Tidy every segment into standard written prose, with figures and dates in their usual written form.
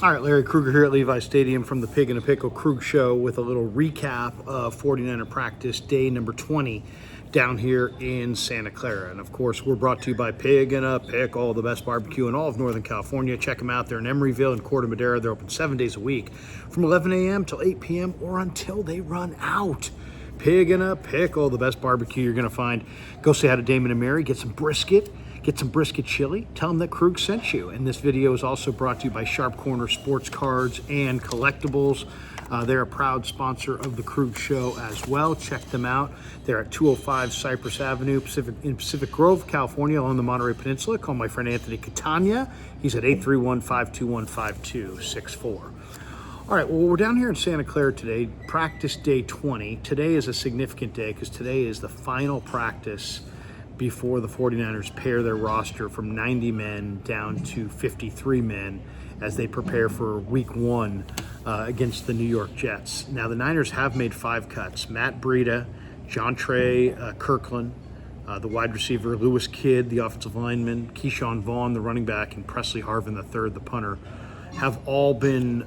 All right, Larry Krueger here at Levi Stadium from the Pig and a Pickle Krug Show with a little recap of 49er practice day number 20 down here in Santa Clara. And of course, we're brought to you by Pig and a Pickle, the best barbecue in all of Northern California. Check them out. They're in Emeryville and Corte Madera. They're open 7 days a week from 11 a.m. till 8 p.m. or until they run out. Pig and a Pickle, the best barbecue you're going to find. Go say hi to Damon and Mary. Get some brisket. Get some brisket chili. Tell them that Krug sent you. And this video is also brought to you by Sharp Corner Sports Cards and Collectibles. They're a proud sponsor of the Krug Show as well. Check them out. They're at 205 Cypress Avenue in Pacific Grove, California, along the Monterey Peninsula. Call my friend Anthony Catania. He's at 831-521-5264. All right, well, we're down here in Santa Clara today, practice day 20. Today is a significant day because today is the final practice before the 49ers pare their roster from 90 men down to 53 men as they prepare for week one against the New York Jets. Now, the Niners have made 5 cuts. Matt Breida, John Trey Kirkland, the wide receiver, Lewis Kidd, the offensive lineman, Keyshawn Vaughn, the running back, and Presley Harvin III, the punter, have all been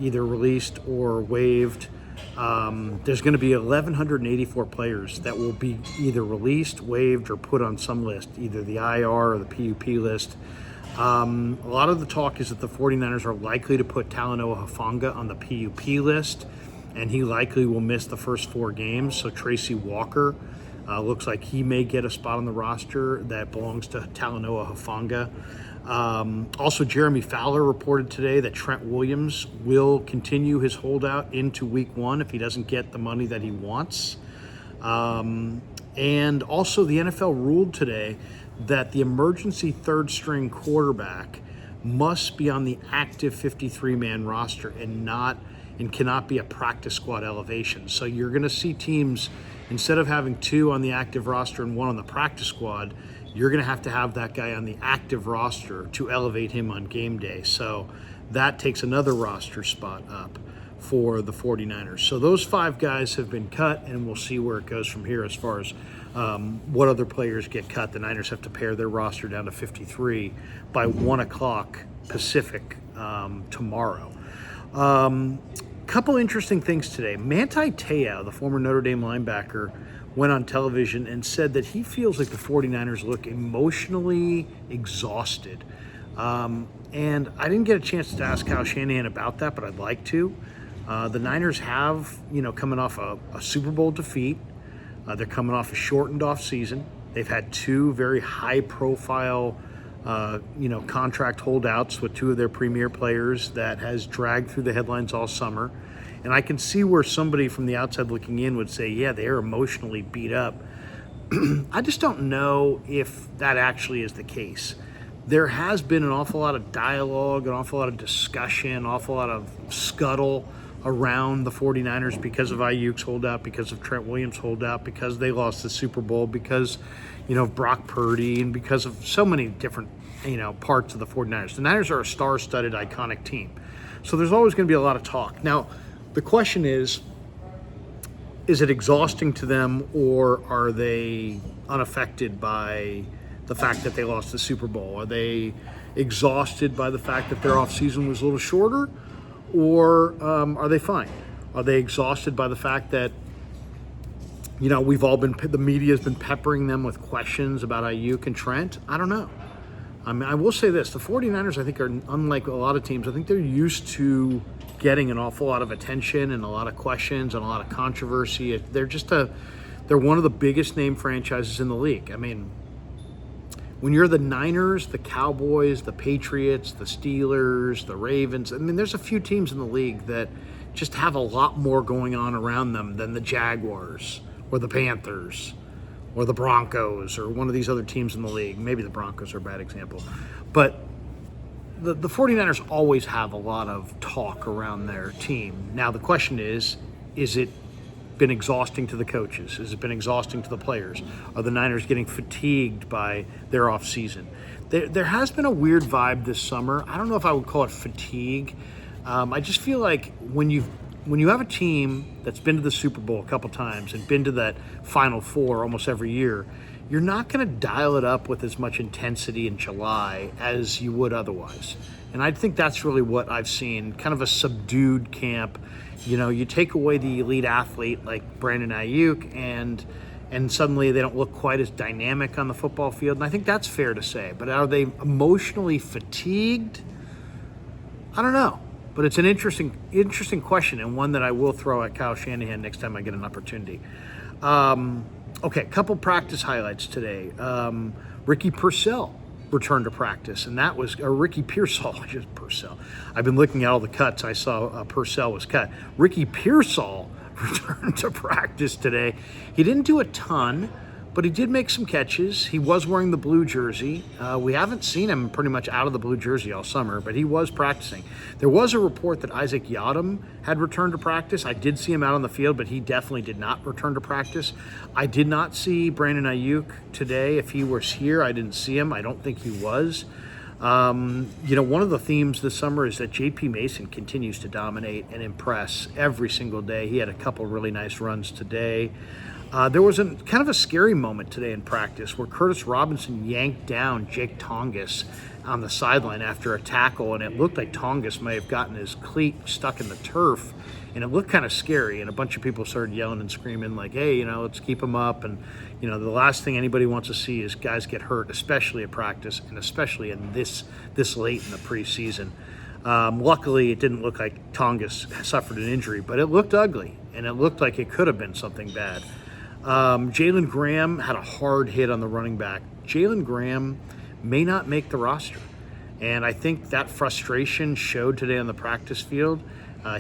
either released or waived. There's going to be 1,184 players that will be either released, waived, or put on some list, either the IR or the PUP list. A lot of the talk is that the 49ers are likely to put Talanoa Hufanga on the PUP list, and he likely will miss the first 4 games. So Tracy Walker looks like he may get a spot on the roster that belongs to Talanoa Hufanga. Also, Jeremy Fowler reported today that Trent Williams will continue his holdout into week 1 if he doesn't get the money that he wants. And also the NFL ruled today that the emergency third string quarterback must be on the active 53-man roster and cannot be a practice squad elevation. So you're going to see teams, instead of having 2 on the active roster and 1 on the practice squad, you're going to have that guy on the active roster to elevate him on game day. So that takes another roster spot up for the 49ers. So those 5 guys have been cut, and we'll see where it goes from here as far as what other players get cut. The Niners have to pare their roster down to 53 by 1 o'clock Pacific tomorrow. Couple interesting things today. Manti Te'o, the former Notre Dame linebacker, went on television and said that he feels like the 49ers look emotionally exhausted. And I didn't get a chance to ask Kyle Shanahan about that, but I'd like to. The Niners have, coming off a Super Bowl defeat. They're coming off a shortened off season. They've had 2 very high profile, contract holdouts with 2 of their premier players that has dragged through the headlines all summer. And I can see where somebody from the outside looking in would say, yeah, they're emotionally beat up. I just don't know if that actually is the case. There has been an awful lot of dialogue, an awful lot of discussion, an awful lot of scuttle around the 49ers because of Ayuk's holdout, because of Trent Williams' holdout, because they lost the Super Bowl, because, of Brock Purdy, and because of so many different, parts of the 49ers. The Niners are a star-studded, iconic team. So there's always going to be a lot of talk. Now, the question is it exhausting to them, or are they unaffected by the fact that they lost the Super Bowl? Are they exhausted by the fact that their offseason was a little shorter, or are they fine? Are they exhausted by the fact that, the media's been peppering them with questions about Ayuk and Trent? I don't know. I mean, I will say this, the 49ers, I think, are unlike a lot of teams. I think they're used to getting an awful lot of attention and a lot of questions and a lot of controversy. They're one of the biggest name franchises in the league. I mean, when you're the Niners, the Cowboys, the Patriots, the Steelers, the Ravens, I mean, there's a few teams in the league that just have a lot more going on around them than the Jaguars or the Panthers or the Broncos or one of these other teams in the league. Maybe the Broncos are a bad example. But the 49ers always have a lot of talk around their team. Now, the question is it been exhausting to the coaches? Has it been exhausting to the players? Are the Niners getting fatigued by their offseason? There has been a weird vibe this summer. I don't know if I would call it fatigue. I just feel like when you have a team that's been to the Super Bowl a couple times and been to that Final Four almost every year, you're not going to dial it up with as much intensity in July as you would otherwise. And I think that's really what I've seen, kind of a subdued camp. You take away the elite athlete like Brandon Ayuk, and suddenly they don't look quite as dynamic on the football field. And I think that's fair to say. But are they emotionally fatigued? I don't know. But it's an interesting question, and one that I will throw at Kyle Shanahan next time I get an opportunity. Okay, a couple practice highlights today. Ricky Pearsall returned to practice, and that was Ricky Pearsall, just Pearsall. I've been looking at all the cuts. I saw Pearsall was cut. Ricky Pearsall returned to practice today. He didn't do a ton, but he did make some catches. He was wearing the blue jersey. We haven't seen him pretty much out of the blue jersey all summer, but he was practicing. There was a report that Isaac Yiadom had returned to practice. I did see him out on the field, but he definitely did not return to practice. I did not see Brandon Ayuk today. If he was here, I didn't see him. I don't think he was. One of the themes this summer is that J.P. Mason continues to dominate and impress every single day. He had a couple really nice runs today. There was kind of a scary moment today in practice where Curtis Robinson yanked down Jake Tongas on the sideline after a tackle, and it looked like Tongas may have gotten his cleat stuck in the turf, and it looked kind of scary, and a bunch of people started yelling and screaming like, hey, let's keep him up. And the last thing anybody wants to see is guys get hurt, especially at practice and especially in this late in the preseason. Luckily, it didn't look like Tongas suffered an injury, but it looked ugly, and it looked like it could have been something bad. Jalen Graham had a hard hit on the running back. Jalen Graham may not make the roster, and I think that frustration showed today on the practice field.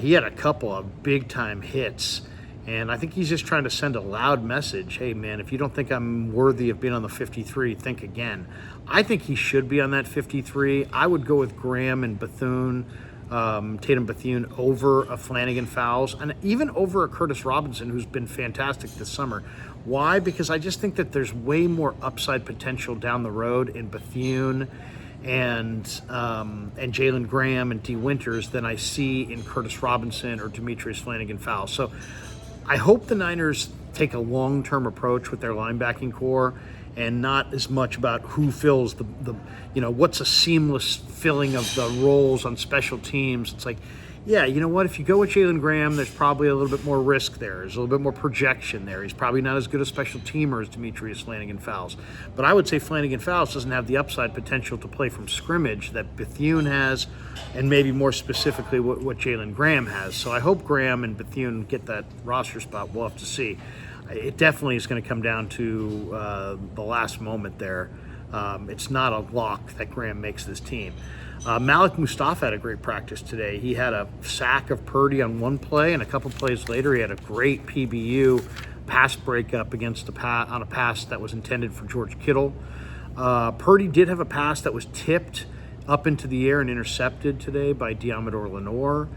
He had a couple of big-time hits, and I think he's just trying to send a loud message. Hey, man, if you don't think I'm worthy of being on the 53, think again. I think he should be on that 53. I would go with Graham and Bethune, Tatum Bethune over a Flanagan Fowles, and even over a Curtis Robinson, who's been fantastic this summer. Why? Because I just think that there's way more upside potential down the road in Bethune and Jalen Graham and D. Winters than I see in Curtis Robinson or Demetrius Flanagan Fowles. So I hope the Niners take a long-term approach with their linebacking core and not as much about who fills the what's a seamless filling of the roles on special teams. It's like, yeah, you know what? If you go with Jalen Graham, there's probably a little bit more risk there. There's a little bit more projection there. He's probably not as good a special teamer as Demetrius Flanagan Fowles. But I would say Flanagan Fowles doesn't have the upside potential to play from scrimmage that Bethune has, and maybe more specifically what Jalen Graham has. So I hope Graham and Bethune get that roster spot. We'll have to see. It definitely is going to come down to the last moment there. It's not a lock that Graham makes this team. Malik Mustafa had a great practice today. He had a sack of Purdy on one play, and a couple plays later he had a great PBU pass breakup on a pass that was intended for George Kittle. Purdy did have a pass that was tipped up into the air and intercepted today by Diamador Lenore.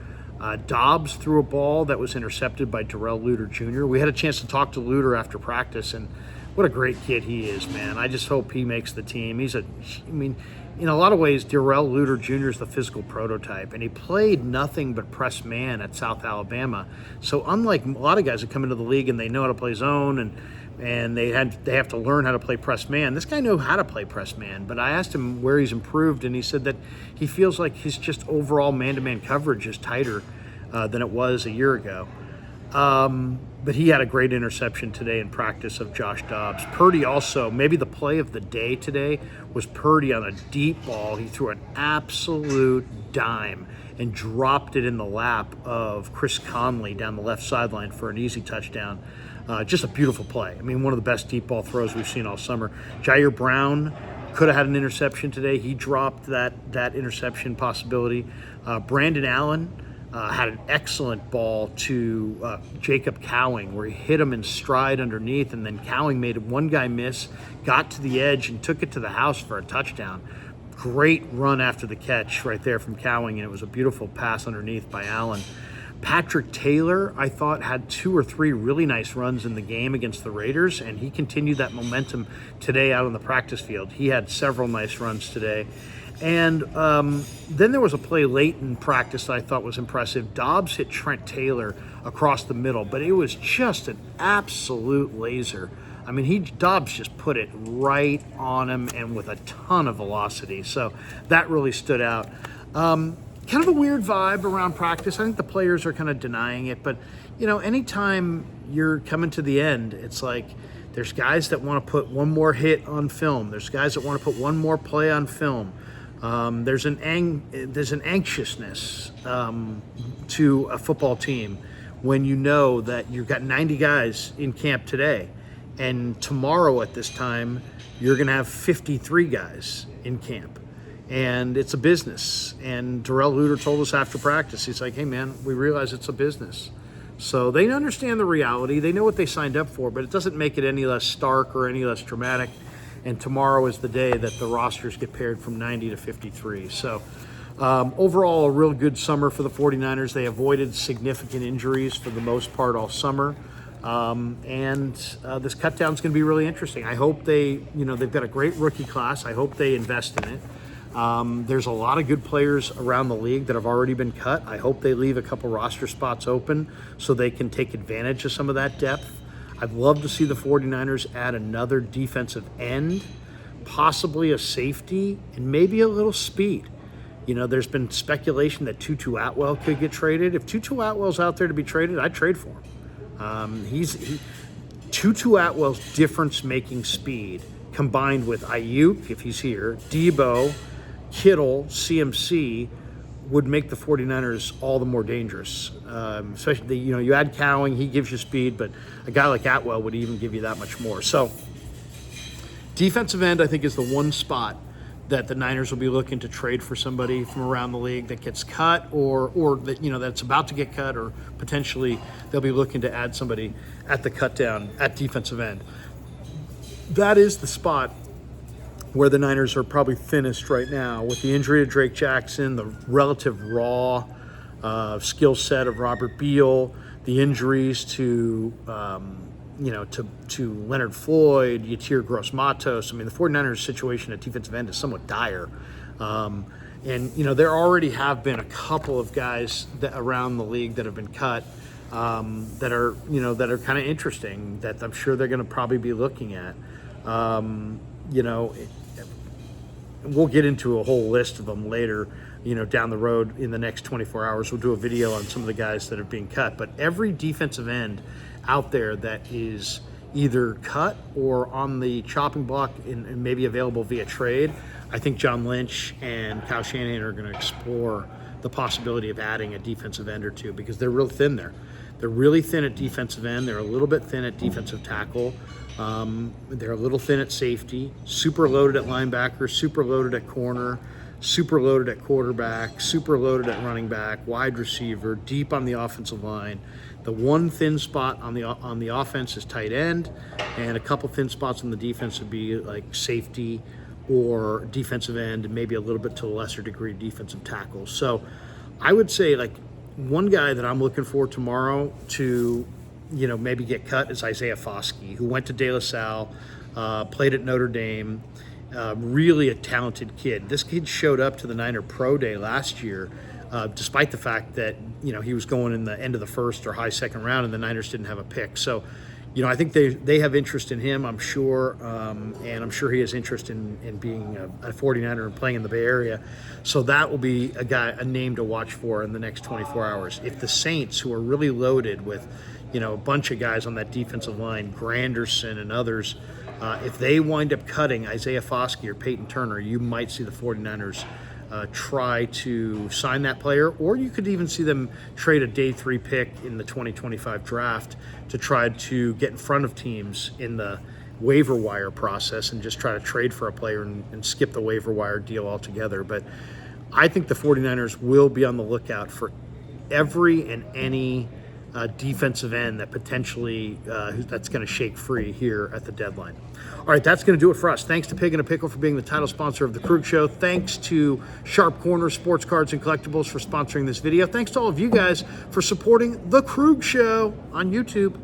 Dobbs threw a ball that was intercepted by Darrell Luter Jr. We had a chance to talk to Luter after practice, and what a great kid he is, man. I just hope he makes the team. In a lot of ways, Darrell Luter Jr. is the physical prototype, and he played nothing but press man at South Alabama. So unlike a lot of guys that come into the league and they know how to play zone and they have to learn how to play press man, this guy knew how to play press man. But I asked him where he's improved, and he said that he feels like his just overall man-to-man coverage is tighter than it was a year ago. But he had a great interception today in practice of Josh Dobbs. Purdy also, maybe the play of the day today was Purdy on a deep ball. He threw an absolute dime and dropped it in the lap of Chris Conley down the left sideline for an easy touchdown. Just a beautiful play. One of the best deep ball throws we've seen all summer. Jair Brown could have had an interception today. He dropped that interception possibility. Brandon Allen had an excellent ball to Jacob Cowing, where he hit him in stride underneath, and then Cowing made one guy miss, got to the edge, and took it to the house for a touchdown. Great run after the catch right there from Cowing, and it was a beautiful pass underneath by Allen. Patrick Taylor, I thought, had 2 or 3 really nice runs in the game against the Raiders, and he continued that momentum today out on the practice field. He had several nice runs today. And then there was a play late in practice that I thought was impressive. Dobbs hit Trent Taylor across the middle, but it was just an absolute laser. I mean, Dobbs just put it right on him and with a ton of velocity. So that really stood out. Kind of a weird vibe around practice. I think the players are kind of denying it, but anytime you're coming to the end, it's like there's guys that want to put one more hit on film. There's guys that want to put one more play on film. There's an anxiousness to a football team when you know that you've got 90 guys in camp today, and tomorrow at this time you're going to have 53 guys in camp. And it's a business. And Darrell Luter told us after practice, he's like, hey man, we realize it's a business. So they understand the reality. They know what they signed up for, but it doesn't make it any less stark or any less dramatic. And tomorrow is the day that the rosters get paired from 90 to 53. So overall, a real good summer for the 49ers. They avoided significant injuries for the most part all summer. This cut down is going to be really interesting. I hope they've got a great rookie class. I hope they invest in it. There's a lot of good players around the league that have already been cut. I hope they leave a couple roster spots open so they can take advantage of some of that depth. I'd love to see the 49ers add another defensive end, possibly a safety, and maybe a little speed. There's been speculation that Tutu Atwell could get traded. If Tutu Atwell's out there to be traded, I'd trade for him. Tutu Atwell's difference-making speed combined with Ayuk, if he's here, Debo, Kittle, CMC, would make the 49ers all the more dangerous. Especially, you add Cowing, he gives you speed, but a guy like Atwell would even give you that much more. So defensive end, I think, is the one spot that the Niners will be looking to trade for somebody from around the league that gets cut or that, that's about to get cut, or potentially they'll be looking to add somebody at the cut down at defensive end. That is the spot where the Niners are probably thinnest right now, with the injury to Drake Jackson, the relative raw skill set of Robert Beal, the injuries to Leonard Floyd, Yatir Gross-Matos. I mean, the 49ers situation at defensive end is somewhat dire. There already have been a couple of guys around the league that have been cut that are kind of interesting, that I'm sure they're going to probably be looking at. We'll get into a whole list of them later, down the road in the next 24 hours. We'll do a video on some of the guys that are being cut. But every defensive end out there that is either cut or on the chopping block and maybe available via trade, I think John Lynch and Kyle Shanahan are going to explore the possibility of adding a defensive end or two, because they're real thin there. They're really thin at defensive end. They're a little bit thin at defensive tackle. They're a little thin at safety, super loaded at linebacker, super loaded at corner, super loaded at quarterback, super loaded at running back, wide receiver, deep on the offensive line. The one thin spot on the offense is tight end, and a couple thin spots on the defense would be like safety or defensive end, and maybe a little bit to a lesser degree defensive tackle. So I would say, like, one guy that I'm looking for tomorrow to maybe get cut is Isaiah Foskey, who went to De La Salle, played at Notre Dame, really a talented kid. This kid showed up to the Niner Pro Day last year, despite the fact that, he was going in the end of the first or high second round, and the Niners didn't have a pick. So, I think they have interest in him, I'm sure, and I'm sure he has interest in being a 49er and playing in the Bay Area. So that will be a name to watch for in the next 24 hours. If the Saints, who are really loaded with, a bunch of guys on that defensive line, Granderson and others, if they wind up cutting Isaiah Foskey or Peyton Turner, you might see the 49ers try to sign that player, or you could even see them trade a day 3 pick in the 2025 draft to try to get in front of teams in the waiver wire process and just try to trade for a player and skip the waiver wire deal altogether. But I think the 49ers will be on the lookout for every and any defensive end that potentially that's going to shake free here at the deadline. All right, that's going to do it for us. Thanks to Pig and a Pickle for being the title sponsor of The Krug Show. Thanks to Sharp Corner Sports Cards and Collectibles for sponsoring this video. Thanks to all of you guys for supporting The Krug Show on YouTube.